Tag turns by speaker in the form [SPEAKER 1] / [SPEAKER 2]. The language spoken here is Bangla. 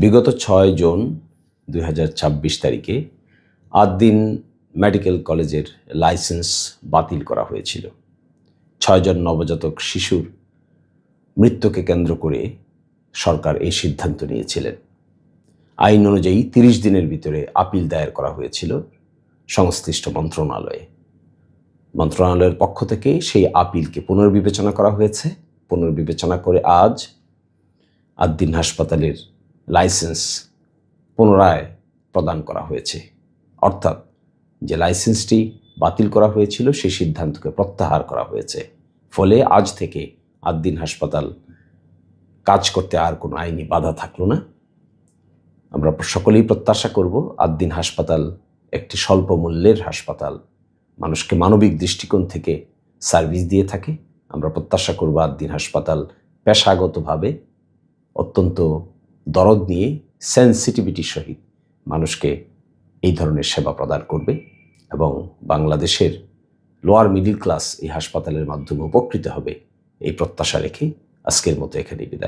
[SPEAKER 1] বিগত 6 জুন 2026 তারিখে আদ্দিন মেডিকেল কলেজের লাইসেন্স বাতিল করা হয়েছিল। 6 জন নবজাতক শিশুর মৃত্যুকে কেন্দ্র করে সরকার এই সিদ্ধান্ত নিয়েছিলেন। আইন অনুযায়ী 30 দিনের ভিতরে আপিল দায়ের করা হয়েছিল সংশ্লিষ্ট মন্ত্রণালয়ে। মন্ত্রণালয়ের পক্ষ থেকে সেই আপিলকে পুনর্বিবেচনা করা হয়েছে। পুনর্বিবেচনা করে আজ আদ্দিন হাসপাতালের লাইসেন্স পুনরায় প্রদান করা হয়েছে। অর্থাৎ যে লাইসেন্সটি বাতিল করা হয়েছিল সেই সিদ্ধান্তকে প্রত্যাহার করা হয়েছে। ফলে আজ থেকে আদ্দিন হাসপাতাল কাজ করতে আর কোনো আইনি বাধা থাকলো না। আমরা সকলেই প্রত্যাশা করব আদ্দিন হাসপাতাল একটি স্বল্প মূল্যের হাসপাতাল, মানুষকে মানবিক দৃষ্টিকোণ থেকে সার্ভিস দিয়ে থাকে। আমরা প্রত্যাশা করব আদ্দিন হাসপাতাল পেশাগতভাবে অত্যন্ত দরদ নিয়ে সেন্সিটিভিটির সহিত মানুষকে এই ধরনের সেবা প্রদান করবে এবং বাংলাদেশের লোয়ার মিডল ক্লাস এই হাসপাতালের মাধ্যমে উপকৃত হবে, এই প্রত্যাশা রেখে আজকের মতো এখানেই বিদায়।